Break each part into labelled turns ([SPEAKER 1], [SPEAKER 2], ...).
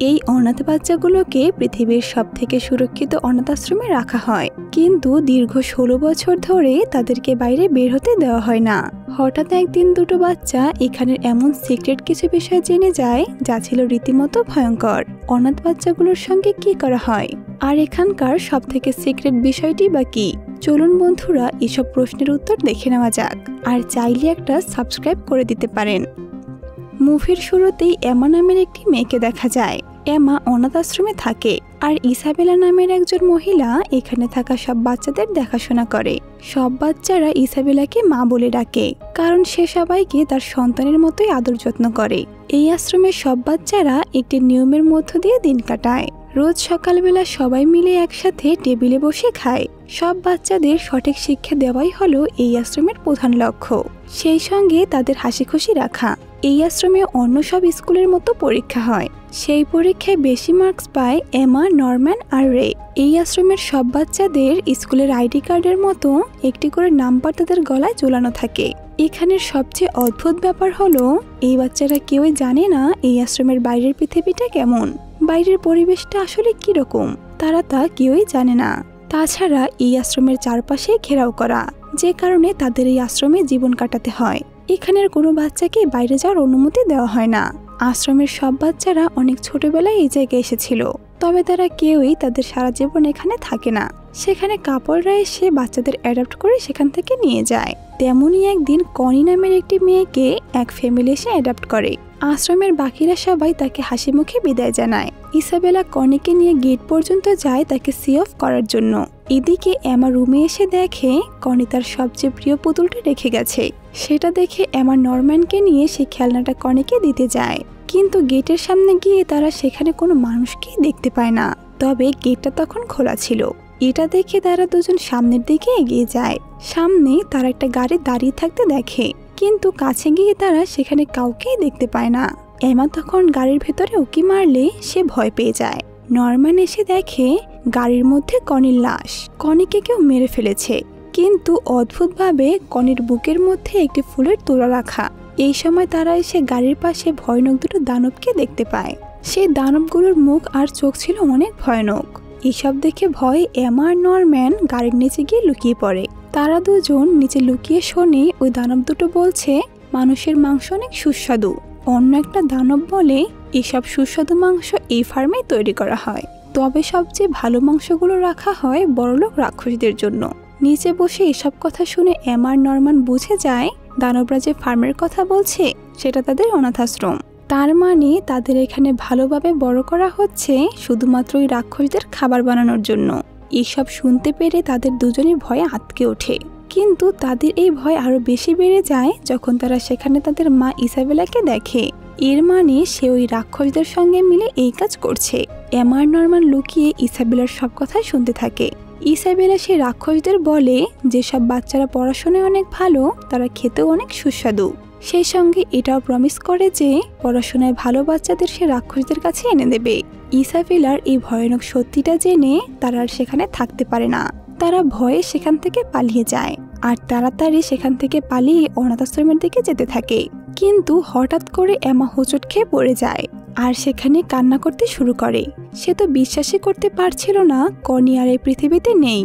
[SPEAKER 1] এই অনাথ বাচ্চাগুলোকে পৃথিবীর সবথেকে সুরক্ষিত অনাথ আশ্রমে রাখা হয়, কিন্তু দীর্ঘ 16 বছর ধরে তাদেরকে বাইরে বের হতে দেওয়া হয় না। হঠাৎ একদিন দুটো বাচ্চা এখানের এমন সিক্রেট কিছু বিষয় জেনে যায় যা ছিল রীতিমতো ভয়ঙ্কর। অনাথ বাচ্চাগুলোর সঙ্গে কি করা হয়, আর এখানকার সবথেকে সিক্রেট বিষয়টি বা কি? চলুন বন্ধুরা, এসব প্রশ্নের উত্তর দেখে নেওয়া যাক। আর চাইলে একটা সাবস্ক্রাইব করে দিতে পারেন। মুভির শুরুতেই এমা নামের একটি মেয়েকে দেখা যায়। এমা অনাথ আশ্রমে থাকে, আর ইসাবেলা নামের একজন মহিলা এখানে থাকা সব বাচ্চাদের দেখাশোনা করে। সব বাচ্চারা ইসাবেলাকে মা বলে ডাকে, কারণ সে সবাইকে তার সন্তানের মতোই আদর যত্ন করে। এই আশ্রমের সব বাচ্চারা একটি নিয়মের মধ্য দিয়ে দিন কাটায়। রোজ সকালবেলা সবাই মিলে একসাথে টেবিলে বসে খায়। সব বাচ্চাদের সঠিক শিক্ষা দেওয়াই হলো এই আশ্রমের প্রধান লক্ষ্য, সেই সঙ্গে তাদের হাসি খুশি রাখা। এই আশ্রমে অন্য সব স্কুলের মতো পরীক্ষা হয়। সেই পরীক্ষায় বেশি মার্কস পায় এমা, নরম্যান আর রে। এই আশ্রমের সব বাচ্চাদের স্কুলের আইডি কার্ডের মতো একটি করে নাম্বার তাদের গলায় ঝোলানো থাকে। এখানের সবচেয়ে অদ্ভুত ব্যাপার হলো, এই বাচ্চারা কেউই জানে না এই আশ্রমের বাইরের পৃথিবীটা কেমন, বাইরের পরিবেশটা আসলে কিরকম, তারা তা কেউই জানে না। তাছাড়া এই আশ্রমের চারপাশে ঘেরাও করা, যে কারণে তাদের এই আশ্রমে জীবন কাটাতে হয়। এখানের কোনো বাচ্চাকে বাইরে যাওয়ার অনুমতি দেওয়া হয় না। আশ্রমের সব বাচ্চারা অনেক ছোটবেলায় এই জায়গায় এসেছিল, তবে তারা কেউই তাদের সারা জীবন এখানে থাকে না। সেখানে কাপড়রা এসে বাচ্চাদের অ্যাডাপ্ট করে সেখান থেকে নিয়ে যায়। তেমনই একদিন কনি নামের একটি মেয়েকে এক ফ্যামিলি এসে অ্যাডাপ্ট করে। আশ্রমের বাকিরা সবাই তাকে হাসি মুখে বিদায় জানায়। ইসাবেলা কনিকে নিয়ে গেট পর্যন্ত যায় তাকে সি অফ করার জন্য। এদিকে এমা রুমে এসে দেখে কনি তার সবচেয়ে প্রিয় পুতুলটা রেখে গেছে। সেটা দেখে এমা নরম্যানকে নিয়ে সেই খেলনাটা কনিকে দিতে যায়, কিন্তু গেটের সামনে গিয়ে তারা সেখানে কোনো মানুষকেই দেখতে পায় না। তবে গেটটা তখন খোলা ছিল। এটা দেখে তারা দুজন সামনের দিকে এগিয়ে যায়। সামনে তারা একটা গাড়ি দাঁড়িয়ে থাকতে দেখে, কিন্তু কাছে গিয়ে তারা সেখানে কাউকেই দেখতে পায় না। এমা তখন গাড়ির ভেতরে উকি মারলে সে ভয় পেয়ে যায়। নরম্যান এসে দেখে গাড়ির মধ্যে কনির লাশ। কনিকে কেউ মেরে ফেলেছে, কিন্তু অদ্ভুতভাবে কনির বুকের মধ্যে একটি ফুলের তোড়া রাখা। এই সময় তারা এসে গাড়ির পাশে ভয়ানক দুটো দানবকে দেখতে পায়। সেই দানবগুলোর মুখ আর চোখ ছিল অনেক ভয়ানক। এসব দেখে ভয়ে এমা আর নরম্যান গাড়ির নিচে গিয়ে লুকিয়ে পড়ে। তারা দুজন নিচে লুকিয়ে শোনে ওই দানব দুটো বলছে মানুষের মাংস অনেক সুস্বাদু। অন্য একটা দানব বলে এসব সুস্বাদু মাংস এই ফার্মেই তৈরি করা হয়, তবে সবচেয়ে ভালো মাংসগুলো রাখা হয় বড়লোক রাক্ষসীদের জন্য। নিচে বসে এসব কথা শুনে এমা আর নরম্যান বুঝে যায় দানবরা যে ফার্মের কথা বলছে সেটা তাদের অনাথ আশ্রম। তার মানে তাদের এখানে ভালোভাবে বড় করা হচ্ছে শুধুমাত্র ওই রাক্ষসদের খাবার বানানোর জন্য। এইসব শুনতে পেরে তাদের দুজনের ভয়ে আঁতকে ওঠে, কিন্তু তাদের এই ভয় আরো বেশি বেড়ে যায় যখন তারা সেখানে তাদের মা ইসাবেলাকে দেখে। এর মানে সে ওই রাক্ষসদের সঙ্গে মিলে এই কাজ করছে। এমা আর নরম্যান লুকিয়ে ইসাবেলার সব কথাই শুনতে থাকে। ইসাবেলা সেই রাক্ষসদের বলে যেসব বাচ্চারা পড়াশোনায় অনেক ভালো তারা খেতেও অনেক সুস্বাদু। সেই সঙ্গে এটাও প্রমিস করে যে পড়াশোনায় ভালো বাচ্চাদের সে রাক্ষসদের কাছে এনে দেবে। ইসাবেলার এই ভয়ানক সত্যিটা জেনে তারা আর সেখানে থাকতে পারে না। তারা ভয়ে সেখান থেকে পালিয়ে যায়, আর তাড়াতাড়ি সেখান থেকে পালিয়ে অনাথ আশ্রমের দিকে যেতে থাকে। কিন্তু হঠাৎ করে এমা হোঁচট খেয়ে পড়ে যায়, আর সেখানে কান্না করতে শুরু করে। সে তো বিশ্বাসই করতে পারছিল না কনি আর এই পৃথিবীতে নেই,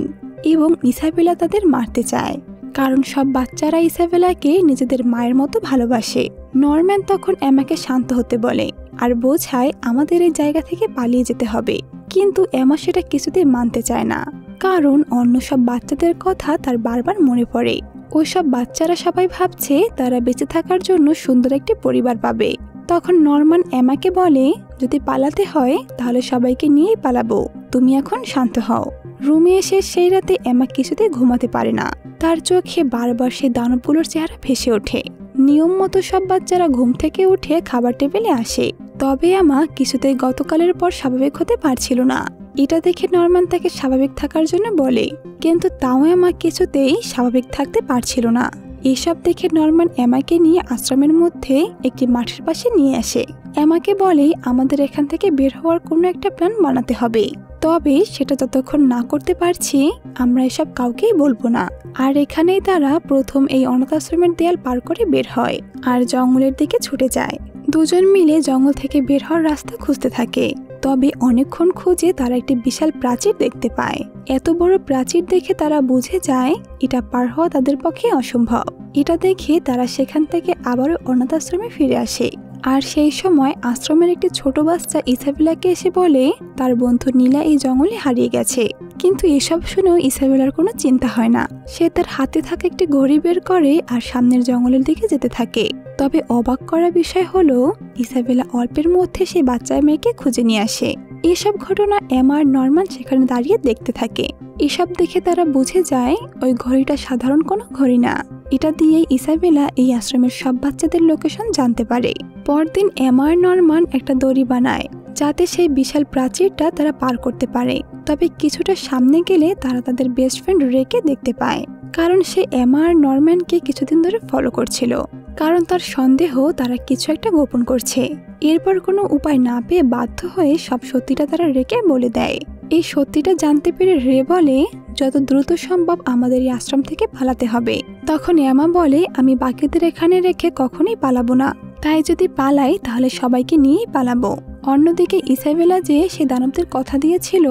[SPEAKER 1] এবং ইসাবেলা তাদের মারতে চায়, কারণ সব বাচ্চারা ইসাবেলাকে নিজেদের মায়ের মতো ভালোবাসে। নরম্যান তখন এমাকে শান্ত হতে বলে আর বোঝায় আমাদের এই জায়গা থেকে পালিয়ে যেতে হবে, কিন্তু এমা সেটা কিছুতেই মানতে চায় না, কারণ অন্য সব বাচ্চাদের কথা তার বারবার মনে পড়ে। ওই সব বাচ্চারা সবাই ভাবছে তারা বেঁচে থাকার জন্য সুন্দর একটি পরিবার পাবে। তখন নরম্যান এমাকে বলে যদি পালাতে হয় তাহলে সবাইকে নিয়েই পালাবো, তুমি এখন শান্ত হও। রুমে এসে সেই রাতে এমা কিছুতেই ঘুমাতে পারে না। তার চোখে বারবার সেই দানবগুলোর চেহারা ভেসে ওঠে। নিয়ম মতো সব বাচ্চারা ঘুম থেকে উঠে খাবার টেবিলে আসে, তবে এমা কিছুতেই গতকালের পর স্বাভাবিক হতে পারছিল না। এটা দেখে নরম্যান তাকে স্বাভাবিক থাকার জন্য বলে, কিন্তু তাও এমা কিছুতেই স্বাভাবিক থাকতে পারছিল না। এসব দেখে নরম্যান এমাকে নিয়ে আশ্রমের মধ্যে একটি মাঠের পাশে নিয়ে আসে। এমাকে বলে আমাদের এখান থেকে বের হওয়ার কোনো একটা প্ল্যান বানাতে হবে, তবে সেটা যতক্ষণ না করতে পারছি আমরা এসব কাউকেই বলবো না। আর এখানেই তারা প্রথম এই অনাথ আশ্রমের দেয়াল পার করে বের হয় আর জঙ্গলের দিকে ছুটে যায়। দুজন মিলে জঙ্গল থেকে বের হওয়ার রাস্তা খুঁজতে থাকে। তবে অনেকক্ষণ খুঁজে তারা একটি বিশাল প্রাচীর দেখতে পায়। এত বড় প্রাচীর দেখে তারা বুঝে যায় এটা পার হওয়া তাদের পক্ষে অসম্ভব। এটা দেখে তারা সেখান থেকে আবারও অনাথ আশ্রমে ফিরে আসে। আর সেই সময় আশ্রমের একটি ছোট বাচ্চা ইসাবেলাকে এসে বলে তার বন্ধু নীলা এই জঙ্গলে হারিয়ে গেছে। কিন্তু এসব শুনেও ইসাবেলার কোনো চিন্তা হয় না। সে তার হাতে থাকা একটি ঘড়ি বের করে আর সামনের জঙ্গলের দিকে যেতে থাকে। তবে অবাক করা বিষয় হলো ইসাবেলা অল্পের মধ্যে সেই বাচ্চা মেয়েকে খুঁজে নিয়ে আসে। এসব ঘটনা এমা আর নরমান সেখানে দাঁড়িয়ে দেখতে থাকে। এসব দেখে তারা বুঝে যায় ওই ঘড়িটা সাধারণ কোনো ঘড়ি না। এটা দিয়েই ইসাবেলা এই আশ্রমের সব বাচ্চাদের লোকেশন জানতে পারে। পরদিন এমা আর নরমান একটা দড়ি বানায় যাতে সেই বিশাল প্রাচীরটা তারা পার করতে পারে। তবে কিছুটা সামনে গেলে তারা তাদের বেস্ট ফ্রেন্ড রেকে দেখতে পায়, কারণ সে এমা আর নরম্যানকে কিছুদিন ধরে ফলো করছিল। কারণ তার সন্দেহ তারা কিছু একটা গোপন করছে। এরপর কোনো উপায় না পেয়ে বাধ্য হয়ে সব সত্যিটা তারা রেকে বলে দেয়। এই সত্যিটা জানতে পেরে রে বলে যত দ্রুত সম্ভব আমাদের এই আশ্রম থেকে পালাতে হবে। তখন এমা বলে আমি বাকিদের এখানে রেখে কখনোই পালাবো না, তাই যদি পালাই তাহলে সবাইকে নিয়েই পালাবো। অন্যদিকে ইসাবেলা যে সে দানবদের কথা দিয়েছিল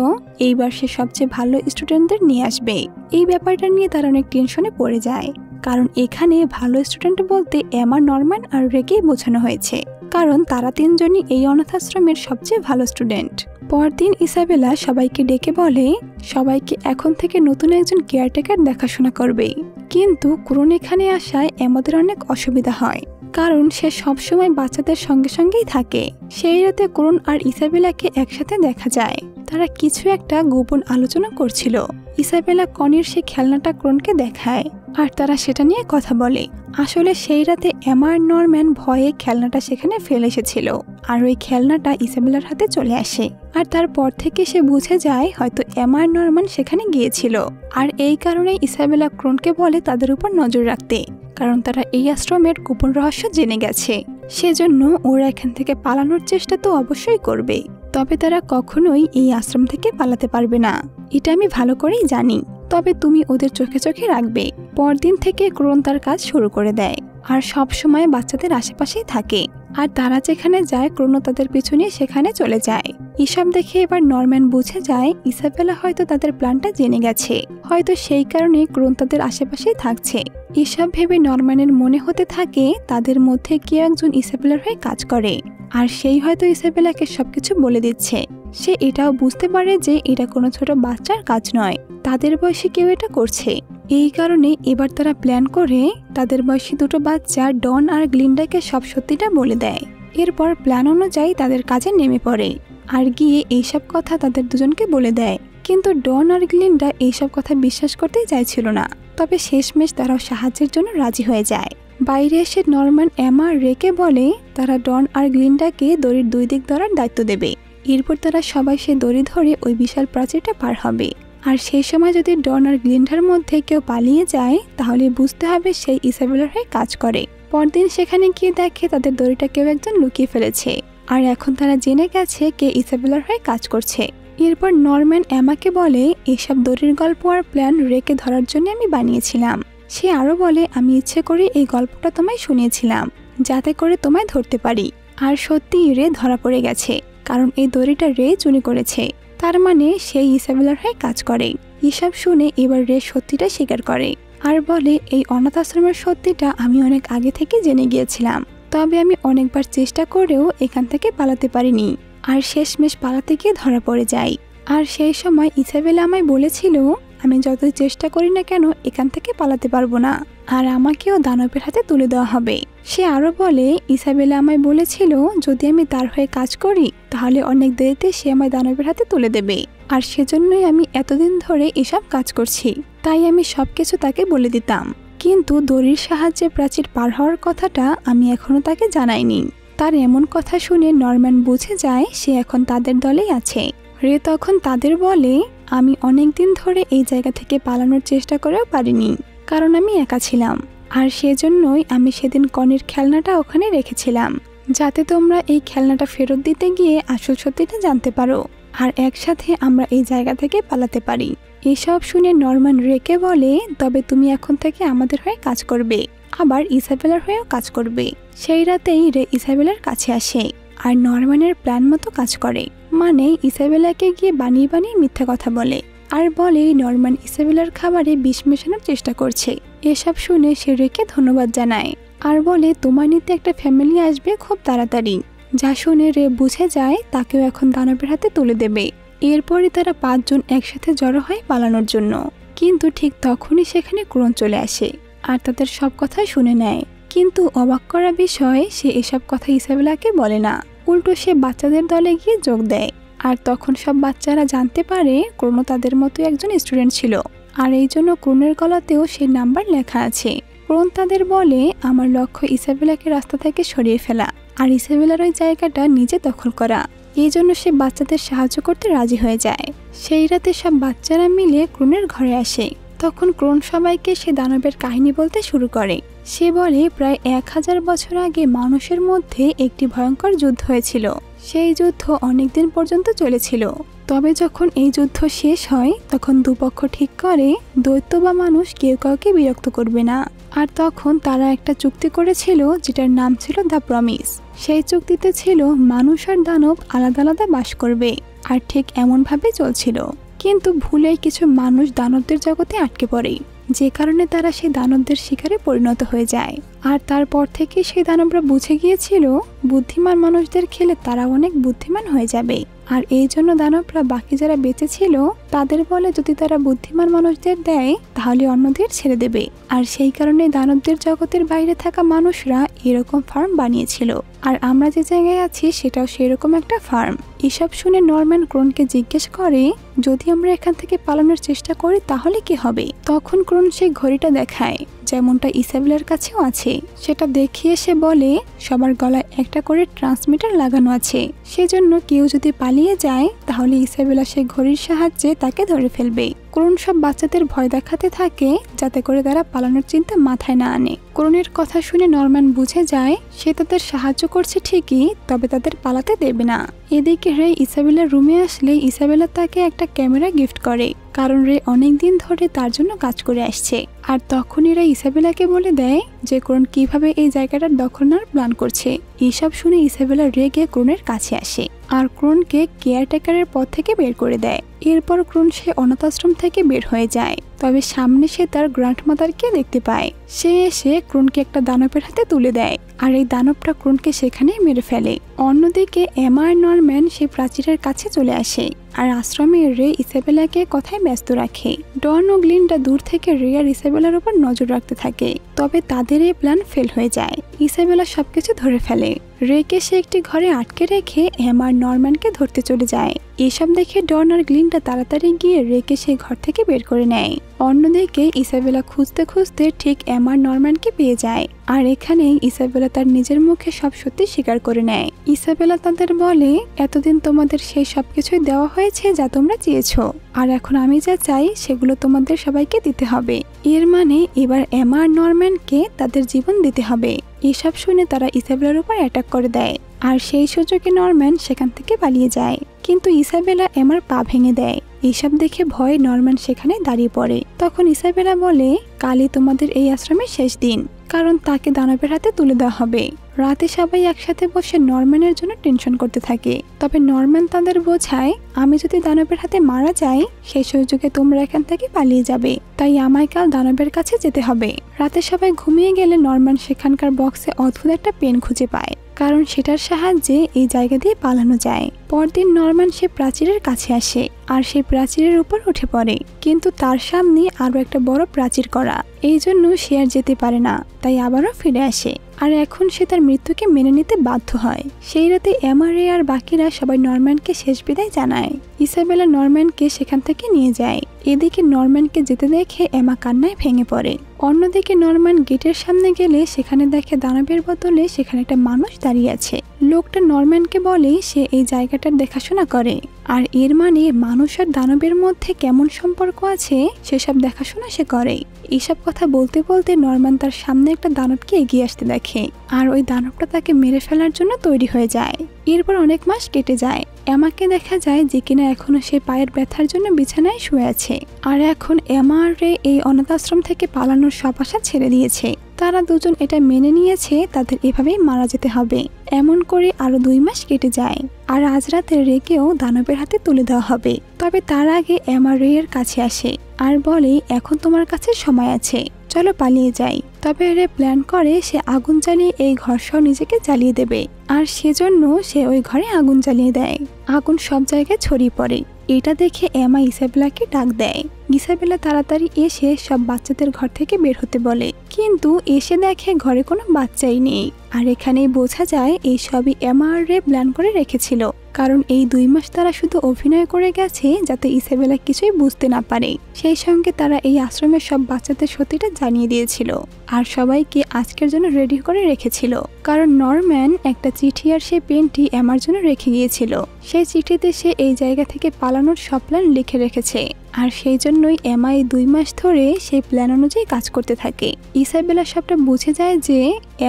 [SPEAKER 1] এইবার সে সবচেয়ে ভালো স্টুডেন্টদের নিয়ে আসবে, এই ব্যাপারটা নিয়ে তারা অনেক টেনশনে পড়ে যায়। কারণ এখানে ভালো স্টুডেন্ট বলতে এমা, নরম্যান আর রেকেই বোঝানো হয়েছে, কারণ তারা তিনজনই এই অনাথ আশ্রমের সবচেয়ে ভালো স্টুডেন্ট। পরদিন ইসাবেলা সবাইকে ডেকে বলে সবাইকে এখন থেকে নতুন একজন কেয়ারটেকার দেখাশোনা করবে। কিন্তু ক্রোন এখানে আসায় আমাদের অনেক অসুবিধা হয়, কারণ সে সবসময় বাচ্চাদের সঙ্গে সঙ্গেই থাকে। সেই রাতে ক্রোন আর ইসাবেলাকে একসাথে দেখা যায়। তারা কিছু একটা গোপন আলোচনা করছিল। ইসাবেলা কনির সেই খেলনাটা ক্রোনকে দেখায় আর তারা সেটা নিয়ে কথা বলে। আসলে সেই রাতে এমা আর নরম্যান ভয়ে খেলনাটা সেখানে ফেলে এসেছিল আর ওই খেলনাটা ইসাবেলার হাতে চলে আসে। আর তারপর থেকে সে বুঝে যায় হয়তো এমা আর নরম্যান সেখানে গিয়েছিল। আর এই কারণে ইসাবেলা ক্রোনকে বলে তাদের উপর নজর রাখতে, কারণ তারা এই আশ্রমের গোপন রহস্য জেনে গেছে। সেজন্য ওরা এখান থেকে পালানোর চেষ্টা তো অবশ্যই করবে, তবে তারা কখনোই এই আশ্রম থেকে পালাতে পারবে না, এটা আমি ভালো করেই জানি। তবে তুমি ওদের চোখে চোখে রাখবে। পরদিন থেকে ক্রোন তার কাজ শুরু করে দেয় আর সব সময় বাচ্চাদের আশেপাশেই থাকে। আর তারা যেখানে যায় ক্রোনও তাদের পিছু নিয়ে সেখানে চলে যায়। এসব দেখে এবার নরম্যান বুঝে যায় ইসাবেলা হয়তো তাদের প্ল্যানটা জেনে গেছে, হয়তো সেই কারণে ক্রোন তাদের আশেপাশেই থাকছে। এসব ভেবে নরম্যানের মনে হতে থাকে তাদের মধ্যে কেউ একজন ইসাবেলার হয়ে কাজ করে আর সেই হয়তো ইসাবেলাকে সবকিছু বলে দিচ্ছে। সে এটাও বুঝতে পারে যে এটা কোনো ছোট বাচ্চার কাজ নয়, তাদের বয়সী কেউ এটা করছে। এই কারণে এবার তারা প্ল্যান করে তাদের বয়সী দুটো বাচ্চা ডন আর গ্লিন্ডাকে সব সত্যিটা বলে দেয়। এরপর প্ল্যান অনুযায়ী তাদের কাজে নেমে পড়ে আর গিয়ে এইসব কথা তাদের দুজনকে বলে দেয়। কিন্তু ডন আর গ্লিন্ডা এইসব কথা বিশ্বাস করতেই চাইছিল না, তবে শেষমেশ তারাও সাহায্যের জন্য রাজি হয়ে যায়। বাইরে এসে নরম্যান এমা আর রেকে বলে তারা ডন আর গ্লিন্ডাকে দড়ির দুই দিক ধরার দায়িত্ব দেবে। এরপর তারা সবাই সে দড়ি ধরে ওই বিশাল প্রাচীরটা পার হবে। আর সেই সময় যদি ডন আর গ্লিন্ডার মধ্যে কেউ পালিয়ে যায় তাহলে বুঝতে হবে সেই ইসাবেলার হয়ে কাজ করে। পরদিন সেখানে গিয়ে দেখে তাদের দড়িটা কেউ একজন লুকিয়ে ফেলেছে আর এখন তারা জেনে গেছে কে ইসাবেলার হয়ে কাজ করছে। এরপর নরম্যান এমাকে বলে এসব দড়ির গল্প আর প্ল্যান রেকে ধরার জন্য আমি বানিয়েছিলাম। সে আরো বলে আমি ইচ্ছে করে এই গল্পটা তোমায় শুনিয়েছিলাম যাতে করে তোমায় ধরতে পারি। আর সত্যি রে ধরা পড়ে গেছে, কারণ এই দড়িটা রে চুরি করেছে, তার মানে সেই ইসাবেলার হয়ে কাজ করে। এসব শুনে এবার রে সত্যিটা স্বীকার করে আর বলে এই অনাথ আশ্রমের সত্যিটা আমি অনেক আগে থেকে জেনে গিয়েছিলাম, তবে আমি অনেকবার চেষ্টা করেও এখান থেকে পালাতে পারিনি আর শেষমেশ পালাতে গিয়ে ধরা পড়ে যাই। আর সেই সময় ইসাবেলা আমায় বলেছিল আমি যতই চেষ্টা করি না কেন এখান থেকে পালাতে পারবো না আর আমাকেও দানবের হাতে তুলে দেওয়া হবে। সে আরো বলে ইসাবেলা আমায় বলেছিল যদি আমি তার হয়ে কাজ করি তাহলে অনেক দেরিতে সে আমায় দানবের হাতে তুলে দেবে, আর সেজন্যই আমি এতদিন ধরে এসব কাজ করছি, তাই আমি সবকিছু তাকে বলে দিতাম। কিন্তু দড়ির সাহায্যে প্রাচীর পার হওয়ার কথাটা আমি এখনো তাকে জানাইনি। তার এমন কথা শুনে নরম্যান বুঝে যায় সে এখন তাদের দলেই আছে। রে তখন তাদের বলে আমি অনেক দিন ধরে এই জায়গা থেকে পালানোর চেষ্টা করেও পারিনি, কারণ আমি একা ছিলাম আর সেজন্যই আমি সেদিন কনির খেলনাটা ওখানে রেখেছিলাম যাতে তোমরা এই খেলনাটা ফেরত দিতে গিয়ে আসল সত্যিটা জানতে পারো আর একসাথে আমরা এই জায়গা থেকে পালাতে পারি। এসব শুনে নরম্যান রেকে বলে তবে তুমি এখন থেকে আমাদের হয়ে কাজ করবে, আবার ইসাবেলার হয়েও কাজ করবে। সেই রাতেই রে ইসাবেলার কাছে আসে আর নরম্যানের প্ল্যান মতো কাজ করে। মানে ইসাবেলাকে গিয়ে বানিয়ে বানিয়ে মিথ্যা কথা বলে আর বলে নরম্যান ইসাবেলার খাবারে বিষ মেশানোর চেষ্টা করছে। এসব শুনে সে রেকে ধন্যবাদ জানায় আর বলে তোমার নিতে একটা ফ্যামিলি আসবে খুব তাড়াতাড়ি। যা শুনে রে বুঝে যায় তাকেও এখন দানবের হাতে তুলে দেবে। এরপরই তারা 5 জন একসাথে জড়ো হয় পালানোর জন্য। কিন্তু ঠিক তখনই সেখানে ক্রোন চলে আসে আর তাদের সব কথা শুনে নেয়। কিন্তু অবাক করা বিষয়, সে এসব কথা ইসাবেলাকে বলে না, উল্টো সে বাচ্চাদের দলে গিয়ে যোগ দেয়। আর তখন সব বাচ্চারা জানতে পারে ক্রোনো তাদের মতো একজন স্টুডেন্ট ছিল আর এই জন্য ক্রোনের গলাতেও সেই নাম্বার লেখা আছে। ক্রোন তাদের বলে আমার লক্ষ্য ইসাবেলাকে রাস্তা থেকে সরিয়ে ফেলা আর ইসাবেলার ওই জায়গাটা নিজে দখল করা। এই জন্য সে বাচ্চাদের সাহায্য করতে রাজি হয়ে যায়। সেই রাতে সব বাচ্চারা মিলে ক্রোনের ঘরে আসে। তখন ক্রোন সবাইকে সে দানবের কাহিনী বলতে শুরু করে। সে বলে প্রায় 1000 বছর আগে মানুষের মধ্যে একটি ভয়ঙ্কর যুদ্ধ হয়েছিল। সেই যুদ্ধ অনেকদিন পর্যন্ত চলেছিল। তবে যখন এই যুদ্ধ শেষ হয় তখন দুপক্ষ ঠিক করে দৈত্য বা মানুষ কেউ কাউকে বিরক্ত করবে না। আর তখন তারা একটা চুক্তি করেছিল যেটার নাম ছিল দ্য প্রমিস। সেই চুক্তিতে ছিল মানুষ আর দানব আলাদা আলাদা বাস করবে আর ঠিক এমনভাবে চলছিল। কিন্তু ভুলে কিছু মানুষ দানবদের জগতে আটকে পড়ে, যে কারণে তারা সেই দানবদের শিকারে পরিণত হয়ে যায়। আর তারপর থেকে সেই দানবরা বুঝে গিয়েছিল বুদ্ধিমান মানুষদের খেলে তারা অনেক বুদ্ধিমান হয়ে যাবে। আর এই জন্য দানবরা বাকি যারা বেঁচে ছিল তাদের বলে যদি তারা বুদ্ধিমান মানুষদের দেয় তাহলে অন্যদের ছেড়ে দেবে। আর সেই কারণে দানবদের জগতের বাইরে থাকা মানুষরা এরকম ফার্ম বানিয়েছিল। আর আমরা যে জায়গায় আছি সেটাও সেরকম একটা ফার্ম। এসব শুনে নরম্যান ক্রোনকে জিজ্ঞেস করে যদি আমরা এখান থেকে পালানোর চেষ্টা করি তাহলে কি হবে। তখন ক্রোন সেই ঘড়িটা দেখায় যেমনটা ইসাবেলার কাছেও আছে। সেটা দেখিয়ে সে বলে সবার গলায় একটা করে ট্রান্সমিটার লাগানো আছে, সেজন্য কেউ যদি পালিয়ে যায় তাহলে ইসাবেলা সেই ঘড়ির সাহায্যে তাকে ধরে ফেলবে। ক্রোন সব বাচ্চাদের ভয় দেখাতে থাকে যাতে করে তারা পালানোর চিন্তা মাথায় না আনে। ক্রোনের কথা শুনে নরম্যান বুঝে যায় সে তাদের সাহায্য করছে ঠিকই, তবে তাদের পালাতে দেবে না। এদিকে রে ইসাবেলার রুমে আসলে ইসাবেলা তাকে একটা ক্যামেরা গিফট করে, কারণ রে অনেকদিন ধরে তার জন্য কাজ করে আসছে। আর তখনই রে ইসাবেলাকে বলে দেয় যে ক্রোন কিভাবে এই জায়গাটার দখল নেওয়ার প্ল্যান করছে। এইসব শুনে ইসাবেলা রেগে ক্রোনের কাছে আসে আর ক্রোনকে কেয়ারটেকারের পদ থেকে বের করে দেয়। এরপর ক্রোন সে অনাথ আশ্রম থেকে বের হয়ে যায়। তবে সামনে সে তার গ্র্যান্ডমাদারকে দেখতে পায়। সে এসে ক্রোনকে একটা দানবের হাতে তুলে দেয় আর এই দানবটা ক্রোনকে সেখানেই মেরে ফেলে। অন্যদিকে এমা আর নরম্যান সেই প্রাচীরের কাছে চলে আসে আর আশ্রমে রে ইসাবেলাকে কথায় ব্যস্ত রাখে। ডন ও গ্লিন্ডা দূর থেকে রে আর ইসাবেলার উপর নজর রাখতে থাকে। তবে তাদের এই প্ল্যান ফেল হয়ে যায়। ইসাবেলা সবকিছু ধরে ফেলে। রেকে সে একটি ঘরে আটকে রেখে এমা আর নরম্যানকে ধরতে চলে যায়। এসব দেখে ডন আর গ্লিন্ডা তাড়াতাড়ি গিয়ে রেকে সেই ঘর থেকে বের করে নেয়। অন্যদিকে ইসাবেলা খুঁজতে খুঁজতে ঠিক এমা আর নরম্যানকে পেয়ে যায়। আর এখানেই ইসাবেলা তার নিজের মুখে সব সত্যি স্বীকার করে নেয়। ইসাবেলা তাদের বলে এতদিন তোমাদের সেই সবকিছুই দেওয়া হয়েছে যা তোমরা চেয়েছো, আর এখন আমি যা চাই সেগুলো তোমাদের সবাইকে দিতে হবে। এর মানে এবার এমা আর নরম্যানকে তাদের জীবন দিতে হবে। এসব শুনে তারা ইসাবেলার উপর অ্যাটাক করে দেয় আর সেই সুযোগে নরম্যান সেখান থেকে পালিয়ে যায়। কিন্তু ইসাবেলা এমার পা ভেঙে দেয়। এইসব দেখে ভয়ে নরম্যান সেখানে দাঁড়িয়ে পড়ে। তখন ইসাবেলা বলে কালই তোমাদের এই আশ্রমের শেষ দিন, কারণ তাকে দানবের হাতে তুলে দেওয়া হবে। রাতে সবাই একসাথে বসে নরম্যানের জন্য টেনশন করতে থাকে। তবে নরম্যান তাদের বোঝায় আমি যদি দানবের হাতে মারা যাই সেই সুযোগে তোমরা এখান থেকে পালিয়ে যাবে, তাই আমায় কাল দানবের কাছে যেতে হবে। রাতে সবাই ঘুমিয়ে গেলে নরম্যান সেখানকার বক্সে অদ্ভুত একটা পেন খুঁজে পায়, কারণ সেটার সাহায্যে এই জায়গা দিয়ে পালানো যায়। পরদিন নরম্যান সে প্রাচীরের কাছে আসে আর সেই প্রাচীরের উপর উঠে পড়ে, কিন্তু তার সামনে আরো একটা বড় প্রাচীর করা। এই জন্য সে আর যেতে পারে না, তাই আবারও ফিরে আসে। আর এখন সে তার মৃত্যুকে মেনে নিতে বাধ্য হয়। সেই রাতে এমা, রে আর বাকিরা সবাই নরম্যানকে শেষ বিদায় জানায়। ইসাবেলা নরম্যানকে সেখান থেকে নিয়ে যায়। এদিকে নরম্যানকে যেতে দেখে এমা কান্নায় ভেঙে পড়ে। অন্যদিকে নরম্যান গেটের সামনে গেলে সেখানে দেখে দানবের বদলে সেখানে একটা মানুষ দাঁড়িয়ে আছে। লোকটা নরম্যানকে বলে সে এই জায়গাটার দেখাশোনা করে, আর এর মানে মানুষ আর দানবের মধ্যে কেমন সম্পর্ক আছে সেসব দেখাশোনা সে করে। এইসব কথা বলতে বলতে নরম্যান তার সামনে একটা দানবকে এগিয়ে আসতে দেখে, আর ওই দানবটা তাকে মেরে ফেলার জন্য তৈরি হয়ে যায়। এরপর অনেক মাস কেটে যায়। এমাকে দেখা যায় যে কিনা এখনো সে পায়ের ব্যথার জন্য বিছানায় শুয়ে আছে। আর এখন এমা আর রে এই অনাথ আশ্রম থেকে পালানোর সব আশা ছেড়ে দিয়েছে। তারা দুজন এটা মেনে নিয়েছে তাদের এভাবেই মারা যেতে হবে। এমন করে আরো 2 মাস কেটে যায় আর আজ রাতে রেকেও দানবের হাতে তুলে দেওয়া হবে। তবে তার আগে এমা রেয়ের কাছে আসে আর বলে এখন তোমার কাছে সময় আছে, চলো পালিয়ে যাই। তবে রে প্ল্যান করে সে আগুন জ্বালিয়ে এই ঘর সহ নিজেকে জ্বালিয়ে দেবে আর সেজন্য সে ওই ঘরে আগুন জ্বালিয়ে দেয়। আগুন সব জায়গায় ছড়িয়ে পড়ে। এটা দেখে এমা ইসাবেলাকে ডাক দেয়। ইসাবেলা তাড়াতাড়ি এসে সব বাচ্চাদের ঘর থেকে বের হতে বলে, কিন্তু এসে দেখে ঘরে কোনো বাচ্চাই নেই। আর এখানেই বোঝা যায় এই সবই এমা আর রে প্ল্যান করে রেখেছিল, কারণ এই 2 মাস তারা শুধু অভিনয় করে গেছে যাতে ইসাবেলা কিছুই বুঝতে না পারে। সেই সঙ্গে তারা এই আশ্রমের সব বাচ্চাদের সত্যিটা জানিয়ে দিয়েছিল আর সবাইকে আজকের জন্য রেডি করে রেখেছিল, কারণ নরম্যান একটা চিঠি আর সেই পেনটি এমার জন্য রেখে গিয়েছিল। সেই চিঠিতে সে এই জায়গা থেকে পালানোর সব প্ল্যান লিখে রেখেছে আর সেই জন্যই এমা এই 2 মাস ধরে সেই প্ল্যান অনুযায়ী কাজ করতে থাকে। ইসাবেলা সবটা বুঝে যায় যে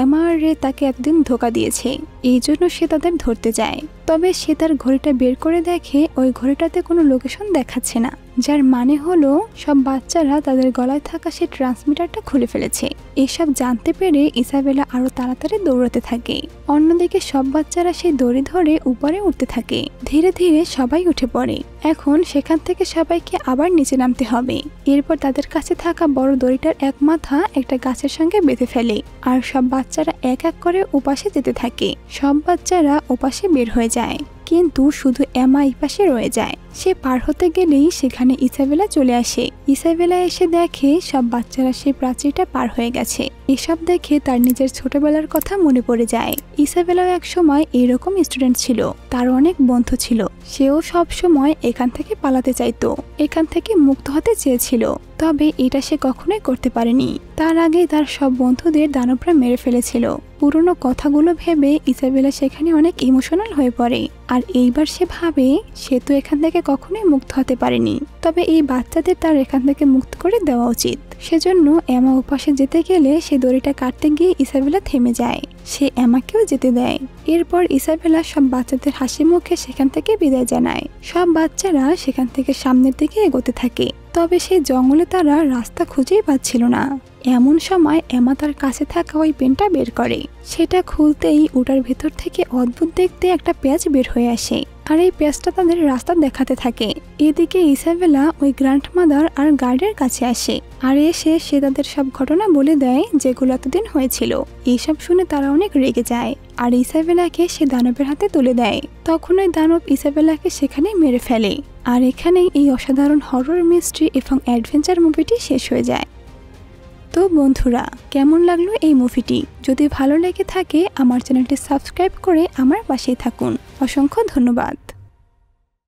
[SPEAKER 1] এমা আর রে তাকে এতদিন ধোঁকা দিয়েছে, এই জন্য সে তাদের ধরতে যায়। তবে সে তার ঘড়িটা বের করে দেখে ওই ঘড়িটাতে কোনো লোকেশন দেখাচ্ছে না, যার মানে হলো সব বাচ্চারা তাদের গলায় থাকা সেই ট্রান্সমিটারটা খুলে ফেলেছে। এসব জানতে পেরে ইসাবেলা আরো তাড়াতাড়ি দৌড়াতে থাকে। অন্যদিকে সব বাচ্চারা সেই দড়ি ধরে উপরে উঠতে থাকে। ধীরে ধীরে সবাই উঠে পড়ে। এখন সেখান থেকে সবাইকে আবার নিচে নামতে হবে। এরপর তাদের কাছে থাকা বড় দড়িটার এক মাথা একটা গাছের সঙ্গে বেঁধে ফেলে আর সব বাচ্চারা এক এক করে ওপাশে যেতে থাকে। সব বাচ্চারা ওপাশে বের হয়ে যায়, কিন্তু শুধু এমা এই পাশে রয়ে যায়। সে পার হতে গেলেই সেখানে ইসাবেলা চলে আসে। ইসাবেলা এসে দেখে সব বাচ্চারা সেই প্রাচীরটা পার হয়ে গেছে। এসব দেখে তার নিজের ছোটবেলার কথা মনে পড়ে যায়। ইসাবেলাও এক সময় এইরকম স্টুডেন্ট ছিল, তার অনেক বন্ধু ছিল। সেও সব সময় এখান থেকে পালাতে চাইতো, এখান থেকে মুক্ত হতে চেয়েছিল, তবে এটা সে কখনোই করতে পারেনি। তার আগে তার সব বন্ধুদের দানবরা মেরে ফেলেছিল। পুরনো কথাগুলো ভেবে ইসাবেলা সেখানে অনেক ইমোশনাল হয়ে পড়ে। আর এইবার সে ভাবে সে তো এখান থেকে কখনোই মুক্ত হতে পারেনি, তবে এই বাচ্চাদের তার এখান থেকে মুক্ত করে দেওয়া উচিত। সেজন্য এমা ওপাশে যেতে গেলে সে দড়িটা কাটতে গিয়ে ইসাবেলা থেমে যায়। সে এমাকেও যেতে দেয়। এরপর ইসাবেলা সব বাচ্চাদের হাসি মুখে সেখান থেকে বিদায় জানায়। সব বাচ্চারা সেখান থেকে সামনের দিকে এগোতে থাকে। তবে সেই জঙ্গলে তারা রাস্তা খুঁজেই পাচ্ছিল না। এমন সময় এমা তার কাছে থাকা ওই পেনটা বের করে। সেটা খুলতেই ওটার ভেতর থেকে অদ্ভুত দেখতে একটা পেঁয়াজ বের হয়ে আসে আর এই পেঁয়াজটা তাদের রাস্তা দেখাতে থাকে। এদিকে ইসাবেলা ওই গ্র্যান্ডমাদার আর গার্ডের কাছে আসে আর এসে সে তাদের সব ঘটনা বলে দেয় যেগুলো এতদিন হয়েছিল। এইসব শুনে তারা অনেক রেগে যায় আর ইসাবেলাকে সে দানবের হাতে তুলে দেয়। তখন ওই দানব ইসাবেলাকে সেখানেই মেরে ফেলে। আর এখানেই এই অসাধারণ হরর মিস্ট্রি এবং অ্যাডভেঞ্চার মুভিটি শেষ হয়ে যায়। তো বন্ধুরা, কেমন লাগলো এই মুভিটি? যদি ভালো লেগে থাকে আমার চ্যানেলটি সাবস্ক্রাইব করে আমার পাশেই থাকুন। অসংখ্য ধন্যবাদ।